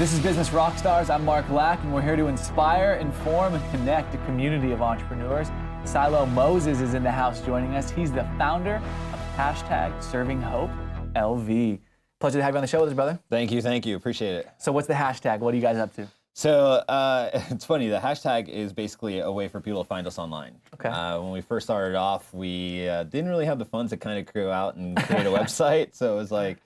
This is Business Rockstars. I'm Mark Lack, and we're here to inspire, inform, and connect a community of entrepreneurs. Siloh Moses is in the house joining us. He's the founder of #Servinghopelv. Pleasure to have you on the show with us, brother. Thank you. Appreciate it. So what's the hashtag? What are you guys up to? So it's funny, the hashtag is basically a way for people to find us online. Okay. When we first started off, we didn't really have the funds to kind of go out and create a website. So it was like,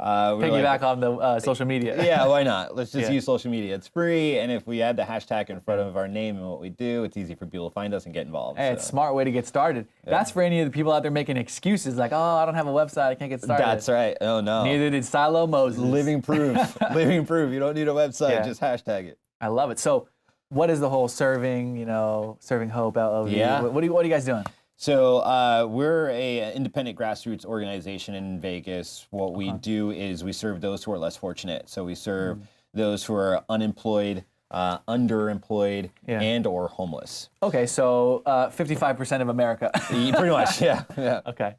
Piggyback on the social media. Yeah, why not? Let's just use social media. It's free, and if we add the hashtag in front of our name and what we do, it's easy for people to find us and get involved. Hey, it's a smart way to get started. Yeah. That's for any of the people out there making excuses like, oh, I don't have a website, I can't get started. That's right. Oh, no. Neither did Siloh Moses. Living proof. Living proof. You don't need a website, just hashtag it. I love it. So what is the whole serving Hope LV? Yeah. What are you guys doing? So we're an independent grassroots organization in Vegas. What we do is we serve those who are less fortunate. So we serve those who are unemployed, underemployed, and or homeless. Okay, so 55% of America. Pretty much, yeah. Okay.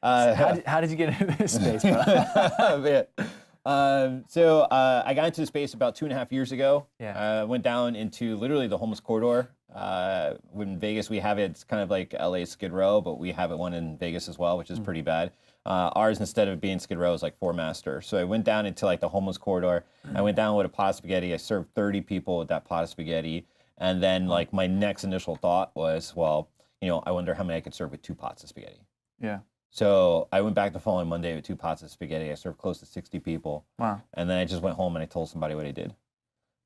So how did you get into this space, bro? So I got into the space about 2.5 years ago. Yeah. Went down into literally the homeless corridor. In Vegas, we have it, it's kind of like LA Skid Row, but we have one in Vegas as well, which is pretty bad. Ours, instead of being Skid Row, is like 4 Master. So I went down into like the homeless corridor. I went down with a pot of spaghetti. I served 30 people with that pot of spaghetti. And then like my next initial thought was, well, I wonder how many I could serve with 2 pots of spaghetti. Yeah. So I went back the following Monday with 2 pots of spaghetti. I served close to 60 people. Wow. And then I just went home and I told somebody what I did.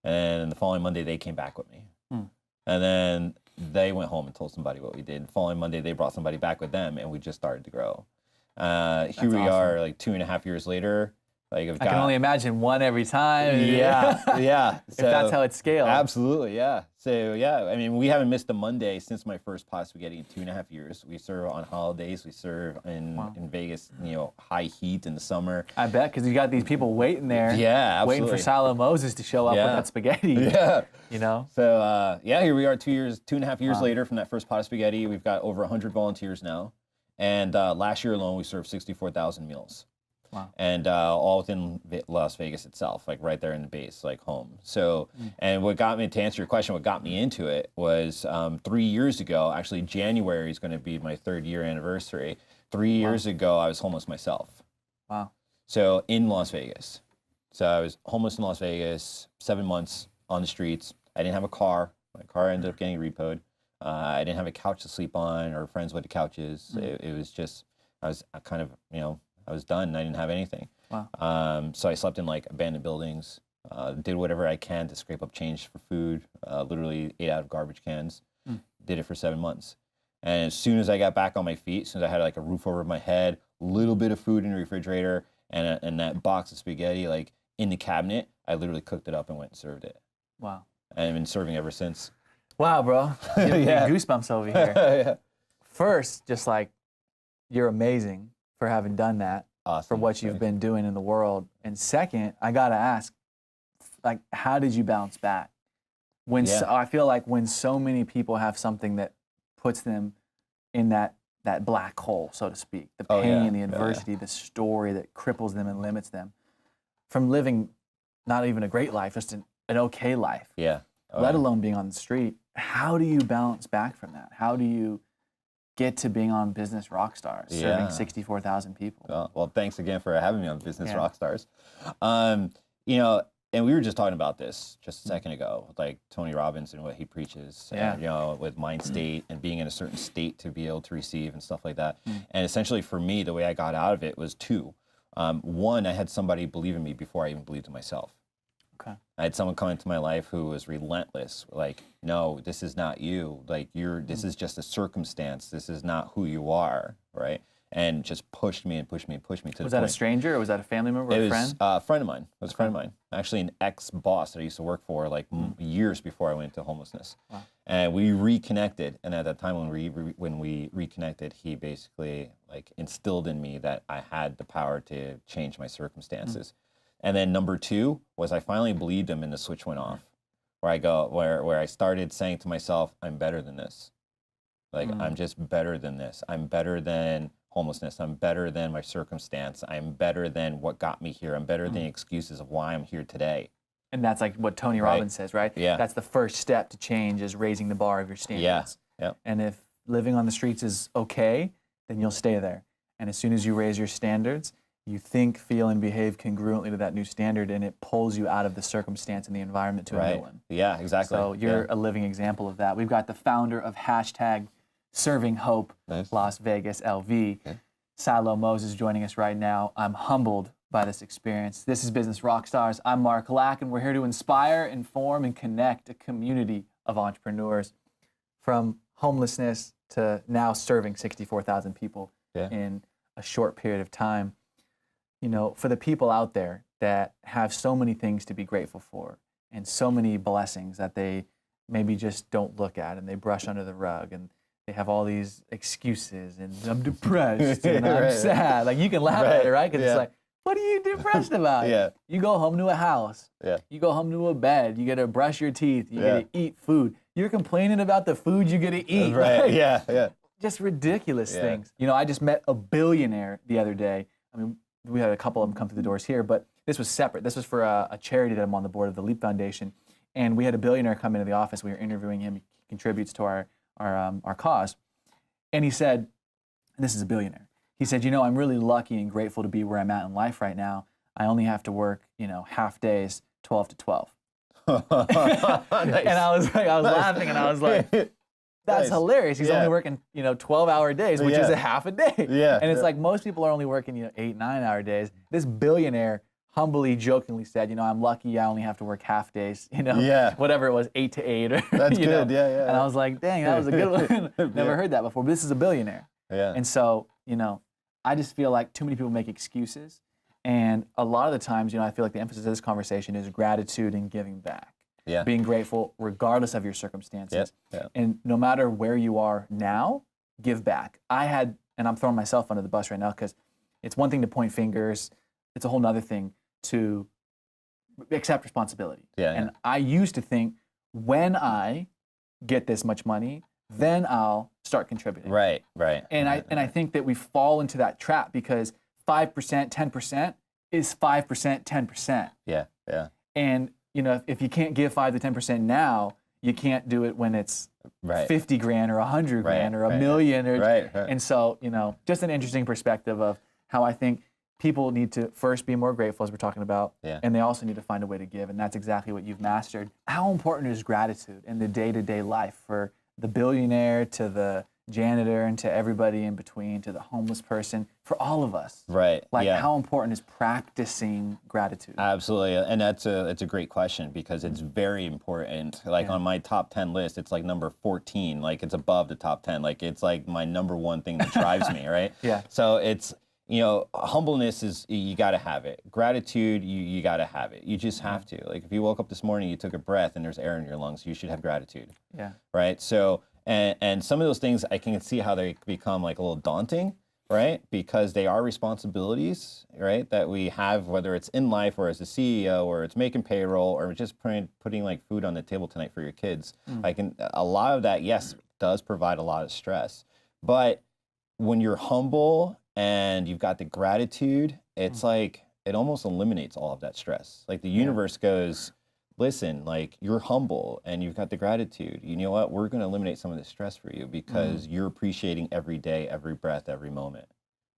And the following Monday, they came back with me. And then they went home and told somebody what we did. The following Monday, they brought somebody back with them, and we just started to grow. Here we are, like 2.5 years later. Like I can only imagine one every time. Yeah. If that's how it's scaled. Absolutely, yeah. So yeah, I mean, we haven't missed a Monday since my first pot of spaghetti in 2.5 years. We serve on holidays. We serve in Vegas, high heat in the summer. I bet, because you got these people waiting there. Yeah, absolutely. Waiting for Siloh Moses to show up with that spaghetti. Yeah. So here we are 2.5 years later from that first pot of spaghetti. We've got over 100 volunteers now. And last year alone, we served 64,000 meals. Wow. And all within Las Vegas itself, like right there in the base, like home. So, and what got me, to answer your question, what got me into it was 3 years ago, actually January is going to be my 3rd year anniversary. 3 years ago, I was homeless myself. Wow. So in Las Vegas. So I was homeless in Las Vegas, 7 months on the streets. I didn't have a car. My car ended up getting repoed. I didn't have a couch to sleep on or friends with the couches. It was just, I was kind of, I was done. I didn't have anything. Wow. So I slept in like abandoned buildings, did whatever I can to scrape up change for food, literally ate out of garbage cans, did it for 7 months. And as soon as I got back on my feet, as soon as I had like a roof over my head, a little bit of food in the refrigerator, and that box of spaghetti like in the cabinet, I literally cooked it up and went and served it. Wow. And I've been serving ever since. Wow, bro. Giving me goosebumps over here. First, just like, you're amazing for having done that, awesome. For what you've been doing in the world. And second, I gotta ask, like, how did you bounce back? I feel like when so many people have something that puts them in that black hole, so to speak, the pain, the adversity, the story that cripples them and limits them from living not even a great life, just an okay life. Yeah. Let alone being on the street. How do you bounce back from that? How do you get to being on Business Rockstars, serving 64,000 people? Well, thanks again for having me on Business Rockstars. And we were just talking about this just a second ago, like Tony Robbins and what he preaches, and, with mind state and being in a certain state to be able to receive and stuff like that. And essentially for me, the way I got out of it was 2. One, I had somebody believe in me before I even believed in myself. Okay. I had someone come into my life who was relentless. Like, no, this is not you. Like, this is just a circumstance. This is not who you are, right? And just pushed me and pushed me and pushed me to the point. Was that a stranger or was that a family member or a friend? It was a friend of mine. It was a friend of mine. Actually, an ex-boss that I used to work for like years before I went into homelessness. Wow. And we reconnected. And at that time when we reconnected, he basically like instilled in me that I had the power to change my circumstances. And then number 2 was I finally believed him and the switch went off. Where I started saying to myself, I'm better than this. Like, I'm just better than this. I'm better than homelessness. I'm better than my circumstance. I'm better than what got me here. I'm better than excuses of why I'm here today. And that's like what Tony Robbins says, right? Yeah. That's the first step to change, is raising the bar of your standards. Yeah. And if living on the streets is okay, then you'll stay there. And as soon as you raise your standards, you think, feel, and behave congruently to that new standard, and it pulls you out of the circumstance and the environment to a new one. Yeah, exactly. So you're a living example of that. We've got the founder of hashtag Serving Hope Las Vegas LV, Siloh Moses, joining us right now. I'm humbled by this experience. This is Business Rockstars. I'm Mark Lack, and we're here to inspire, inform, and connect a community of entrepreneurs, from homelessness to now serving 64,000 people in a short period of time. You know, for the people out there that have so many things to be grateful for and so many blessings that they maybe just don't look at and they brush under the rug, and they have all these excuses, and I'm depressed and I'm sad. Like, you can laugh at it, right? Because it's like, what are you depressed about? You go home to a house. You go home to a bed. You get to brush your teeth. You get to eat food. You're complaining about the food you get to eat. Right. Just ridiculous things. You know, I just met a billionaire the other day. I mean, we had a couple of them come through the doors here, but this was separate. This was for a charity that I'm on the board of, the Leap Foundation. And we had a billionaire come into the office. We were interviewing him. He contributes to our cause. And he said, and this is a billionaire, he said, you know, I'm really lucky and grateful to be where I'm at in life right now. I only have to work, you know, half days, 12 to 12. Nice. And I was laughing, and I was like, that's hilarious. He's only working, you know, 12-hour days, which is a half a day. And it's like, most people are only working, you know, 8, 9-hour days. This billionaire humbly, jokingly said, you know, I'm lucky I only have to work half days, you know, whatever it was, 8 to 8. Or, that's good, know? And I was like, dang, that was a good one. Never heard that before, but this is a billionaire. And so, you know, I just feel like too many people make excuses. And a lot of the times, you know, I feel like the emphasis of this conversation is gratitude and giving back. Being grateful regardless of your circumstances. And no matter where you are now, give back. And I'm throwing myself under the bus right now, because it's one thing to point fingers. It's a whole nother thing to accept responsibility. And I used to think, when I get this much money, then I'll start contributing. And I think that we fall into that trap, because 5%, 10% is 5%, 10%. And you know, if you can't give 5 to 10% now, you can't do it when it's 50 grand or 100 grand or a million. And so, you know, just an interesting perspective of how I think people need to first be more grateful, as we're talking about, and they also need to find a way to give. And that's exactly what you've mastered. How important is gratitude in the day-to-day life, for the billionaire to the janitor and to everybody in between, to the homeless person, for all of us? Like, how important is practicing gratitude? Absolutely. And it's a great question, because it's very important. Like, on my top 10 list, it's like number 14. Like, it's above the top 10. Like, it's like my number one thing that drives me, right? So it's, you know, humbleness is, you got to have it. Gratitude, you got to have it. You just have to. Like, if you woke up this morning, you took a breath, and there's air in your lungs, you should have gratitude. Right? So, and some of those things, I can see how they become like a little daunting, right? Because they are responsibilities, right, that we have, whether it's in life or as a CEO, or it's making payroll, or just putting like food on the table tonight for your kids. A lot of that, yes, does provide a lot of stress. But when you're humble and you've got the gratitude, it's like, it almost eliminates all of that stress. Like, the universe goes, listen, like, you're humble and you've got the gratitude. You know what? We're going to eliminate some of the stress for you, because you're appreciating every day, every breath, every moment,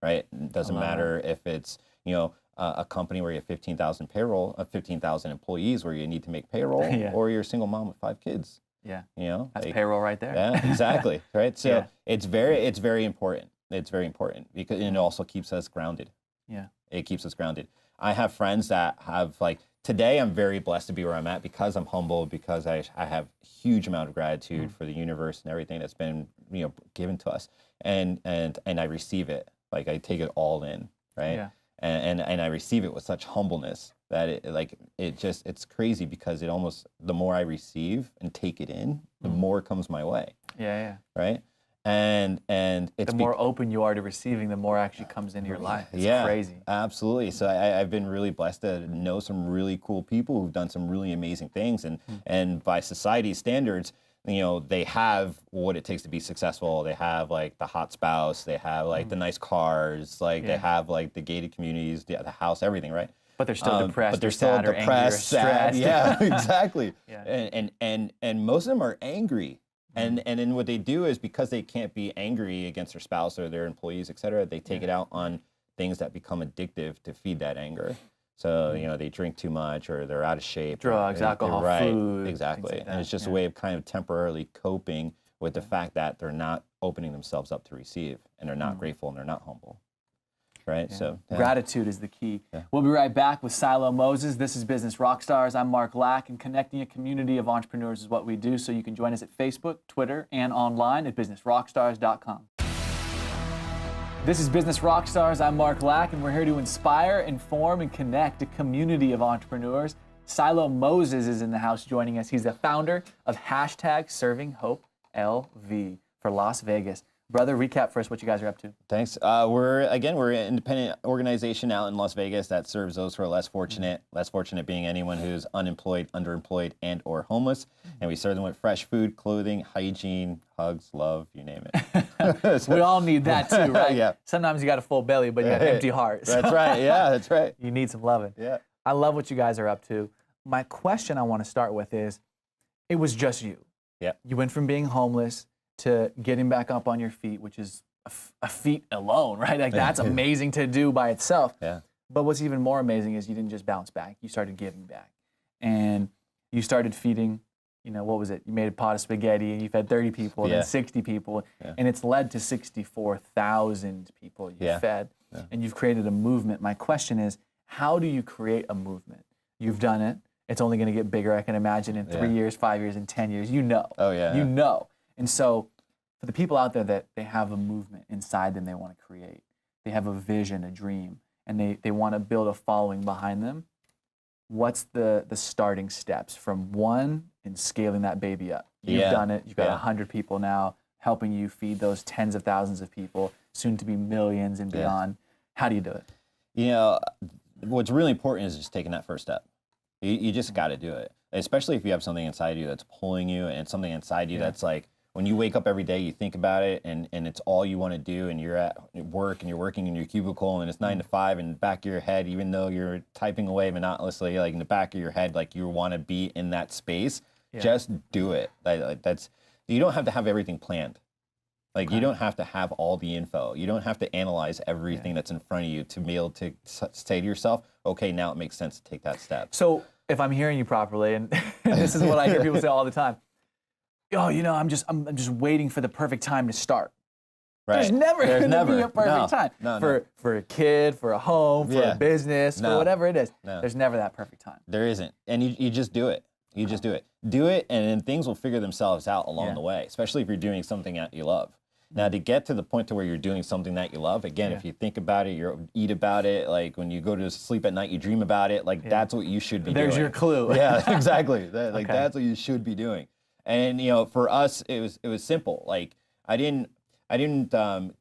right? It doesn't matter if it's, you know, a company where you have 15,000 employees where you need to make payroll, or you're a single mom with 5 kids. You know, that's payroll right there. Exactly. Right. So it's very important. It's very important, because it also keeps us grounded. It keeps us grounded. I have friends that have, like, today I'm very blessed to be where I'm at, because I'm humble, because I have a huge amount of gratitude for the universe and everything that's been, you know, given to us, and I receive it. Like, I take it all in, right? And I receive it with such humbleness that it's crazy, because it almost, the more I receive and take it in, the more comes my way. Right? And it's the more open you are to receiving, the more actually comes into your life. It's crazy. Absolutely. So I've been really blessed to know some really cool people who've done some really amazing things, and by society's standards, you know, they have what it takes to be successful. They have, like, the hot spouse, they have, like, the nice cars, like, they have, like, the gated communities, the house, everything, right? But they're still depressed. But they're still sad, depressed, or sad. angry, or Yeah, stressed. exactly. Yeah. And most of them are angry. And then what they do is, because they can't be angry against their spouse or their employees, et cetera, they take it out on things that become addictive to feed that anger. So, you know, they drink too much, or they're out of shape. Drugs, alcohol, food. Exactly. Like and it's just a way of kind of temporarily coping with the fact that they're not opening themselves up to receive, and they're not grateful, and they're not humble. Right? Yeah. So gratitude is the key. Yeah. We'll be right back with Siloh Moses. This is Business Rockstars. I'm Mark Lack, and connecting a community of entrepreneurs is what we do. So you can join us at Facebook, Twitter, and online at businessrockstars.com. This is Business Rockstars. I'm Mark Lack, and we're here to inspire, inform, and connect a community of entrepreneurs. Siloh Moses is in the house joining us. He's the founder of #Servinghopelv for Las Vegas. Brother, recap for us what you guys are up to. Thanks. We're an independent organization out in Las Vegas that serves those who are less fortunate. Less fortunate being anyone who's unemployed, underemployed, and or homeless. And we serve them with fresh food, clothing, hygiene, hugs, love, you name it. We all need that too, right? Yeah. Sometimes you got a full belly, but you got an empty heart. That's right. Yeah, that's right. You need some loving. Yeah. I love what you guys are up to. My question I want to start with is, it was just you. Yeah. You went from being homeless to getting back up on your feet, which is a feat alone, right? Like that's amazing to do by itself. Yeah. But what's even more amazing is you didn't just bounce back. You started giving back. And you started feeding, you know, what was it? You made a pot of spaghetti and you fed 30 people and then 60 people. Yeah. And it's led to 64,000 people you fed. Yeah. And you've created a movement. My question is, how do you create a movement? You've done it. It's only going to get bigger, I can imagine, in 3 years, 5 years, and 10 years. You know. Oh, yeah. You know. And so for the people out there that they have a movement inside them they want to create, they have a vision, a dream, and they want to build a following behind them, what's the starting steps from one and scaling that baby up? You've done it. You've got 100 people now helping you feed those tens of thousands of people, soon to be millions and beyond. How do you do it? You know, what's really important is just taking that first step. You just got to do it, especially if you have something inside you that's pulling you, and something inside you that's like, when you wake up every day, you think about it, and it's all you want to do, and you're at work, and you're working in your cubicle, and it's 9 to 5, and in the back of your head, even though you're typing away monotonously, like in the back of your head, like you want to be in that space, just do it. That's, you don't have to have everything planned. Like you don't have to have all the info. You don't have to analyze everything that's in front of you to be able to say to yourself, okay, now it makes sense to take that step. So if I'm hearing you properly, and this is what I hear people say all the time, oh, you know, I'm just waiting for the perfect time to start. Right. There's never going to be a perfect time for a kid, for a home, for a business, for whatever it is. There's never that perfect time. There isn't, and you just do it. You just do it. Do it, and then things will figure themselves out along the way. Especially if you're doing something that you love. Now, to get to the point to where you're doing something that you love, again, if you think about it, you eat about it, like when you go to sleep at night, you dream about it, like that's what you should be doing. There's your clue. Yeah, exactly. That's what you should be doing. And, you know, for us, it was simple. Like, I didn't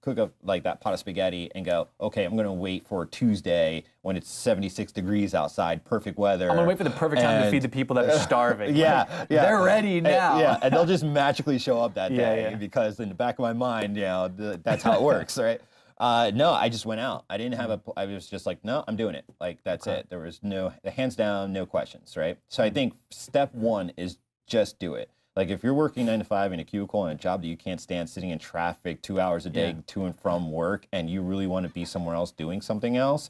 cook up like that pot of spaghetti and go, okay, I'm going to wait for Tuesday when it's 76 degrees outside, perfect weather. I'm going to wait for the perfect time to feed the people that are starving. They're ready now. And they'll just magically show up that day because in the back of my mind, you know, that's how it works, right? No, I just went out. I didn't have I was just like, no, I'm doing it. Like, that's it. There was hands down, no questions, right? So I think step one is just do it. Like if you're working 9 to 5 in a cubicle in a job that you can't stand, sitting in traffic 2 hours a day to and from work, and you really want to be somewhere else doing something else,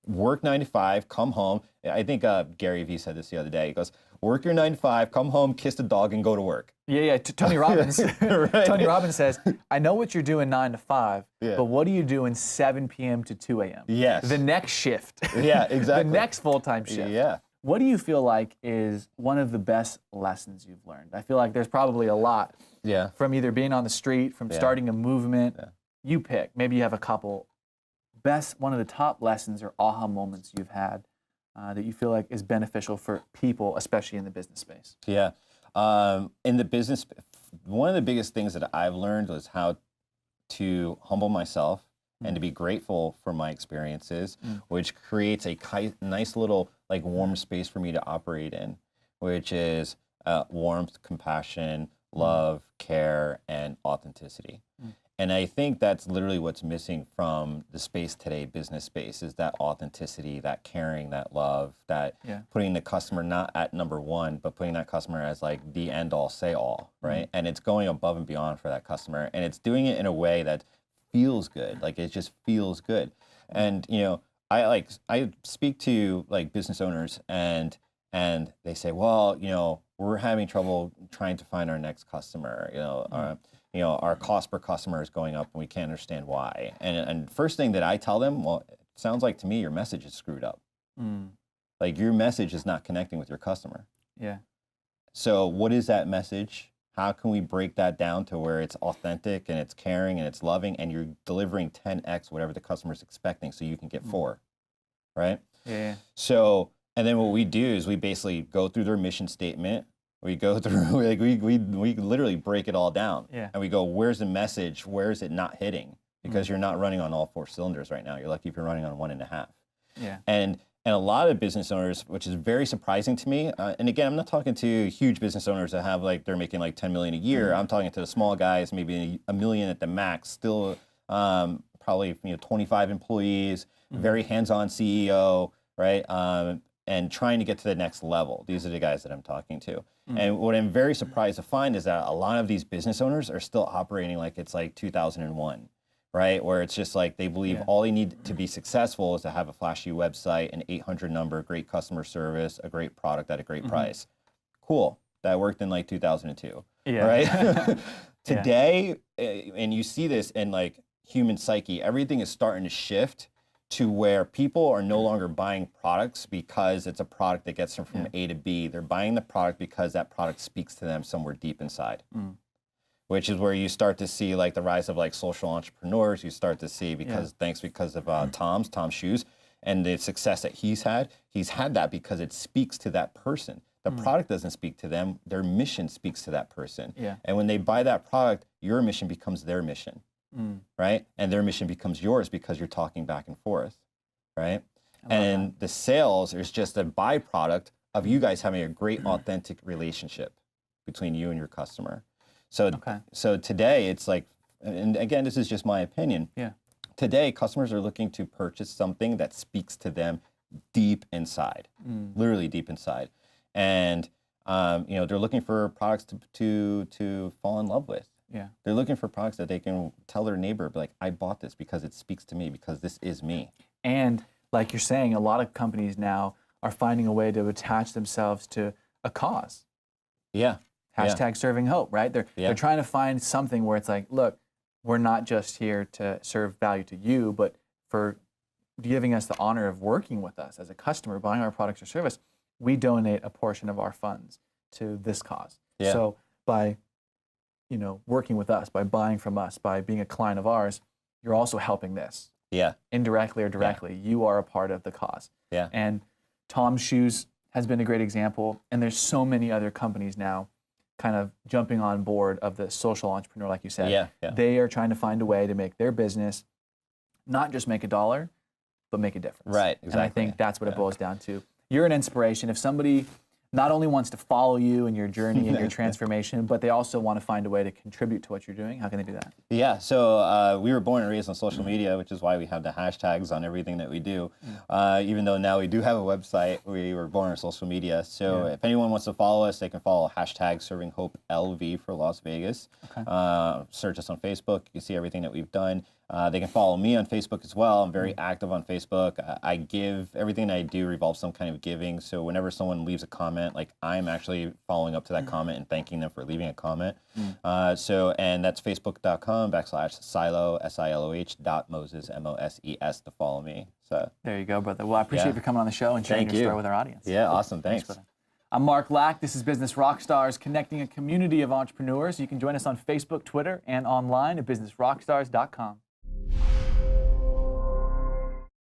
work 9 to 5, come home. I think Gary Vee said this the other day. He goes, work your 9 to 5, come home, kiss the dog, and go to work. Tony Robbins. Right. Tony Robbins says, I know what you're doing 9 to 5, but what are you doing 7 p.m. to 2 a.m.? Yes. The next shift. Yeah, exactly. The next full-time shift. Yeah. What do you feel like is one of the best lessons you've learned? I feel like there's probably a lot. From either being on the street, from starting a movement. You pick. Maybe you have a couple. One of the top lessons or aha moments you've had that you feel like is beneficial for people, especially in the business space. Yeah. In the business, one of the biggest things that I've learned was how to humble myself and to be grateful for my experiences, which creates a nice little like warm space for me to operate in, which is warmth, compassion, love, care, and authenticity. And I think that's literally what's missing from the space today, business space, is that authenticity, that caring, that love, that putting the customer not at number one, but putting that customer as like the end all, say all, right? And it's going above and beyond for that customer. And it's doing it in a way that feels good. Like it just feels good. And, you know, I speak to like business owners and they say, well, you know, we're having trouble trying to find our next customer, you know, our cost per customer is going up and we can't understand why. And first thing that I tell them, well, it sounds like to me your message is screwed up. Like your message is not connecting with your customer. Yeah. So what is that message? How can we break that down to where it's authentic and it's caring and it's loving and you're delivering 10x whatever the customer's expecting so you can get 4, right? Yeah. So, and then what we do is we basically go through their mission statement. We go through, like we literally break it all down. Yeah. And we go, where's the message? Where is it not hitting? Because you're not running on all 4 cylinders right now. You're lucky if you're running on 1.5. Yeah. And a lot of business owners, which is very surprising to me, and again, I'm not talking to huge business owners that have like, they're making like 10 million a year. I'm talking to the small guys, maybe $1 million at the max, still probably 25 employees, very hands-on CEO, right? And trying to get to the next level. These are the guys that I'm talking to. And what I'm very surprised to find is that a lot of these business owners are still operating like it's like 2001, right? Where it's just like they believe all they need to be successful is to have a flashy website, an 800 number, great customer service, a great product at a great price. Cool. That worked in like 2002, right? Today, and you see this in like human psyche, everything is starting to shift to where people are no longer buying products because it's a product that gets them from A to B. They're buying the product because that product speaks to them somewhere deep inside, which is where you start to see like the rise of like social entrepreneurs. You start to see because of Tom's Shoes and the success that he's had that because it speaks to that person. The product doesn't speak to them. Their mission speaks to that person. And when they buy that product, your mission becomes their mission. Right? And their mission becomes yours because you're talking back and forth, right? And the sales is just a byproduct of you guys having a great authentic relationship between you and your customer. So today it's like, and again, this is just my opinion. Today, customers are looking to purchase something that speaks to them deep inside, literally deep inside. And they're looking for products to fall in love with. They're looking for products that they can tell their neighbor, like, I bought this because it speaks to me, because this is me. And like you're saying, a lot of companies now are finding a way to attach themselves to a cause. Hashtag serving hope, right? They're trying to find something where it's like, look, we're not just here to serve value to you, but for giving us the honor of working with us as a customer, buying our products or service, we donate a portion of our funds to this cause. So by working with us, by buying from us, by being a client of ours, you're also helping this. Indirectly or directly, you are a part of the cause. And Tom's Shoes has been a great example, and there's so many other companies now kind of jumping on board of the social entrepreneur, like you said. They are trying to find a way to make their business not just make $1, but make a difference. Right, exactly. And I think that's what it boils down to. You're an inspiration. If somebody not only wants to follow you in your journey and your transformation, but they also want to find a way to contribute to what you're doing, how can they do that? So we were born and raised on social media, which is why we have the hashtags on everything that we do. Even though now we do have a website, we were born on social media. So if anyone wants to follow us, they can follow hashtag servinghopelv for Las Vegas. Search us on Facebook. You can see everything that we've done. They can follow me on Facebook as well. I'm very active on Facebook. I give, everything that I do revolves some kind of giving. So whenever someone leaves a comment, like I'm actually following up to that comment and thanking them for leaving a comment. And that's facebook.com/Siloh, Siloh.Moses, Moses to follow me. So there you go, brother. Well, I appreciate you for coming on the show and sharing your story with our audience. Awesome. Thanks. Brother. I'm Mark Lack. This is Business Rockstars, connecting a community of entrepreneurs. You can join us on Facebook, Twitter, and online at businessrockstars.com.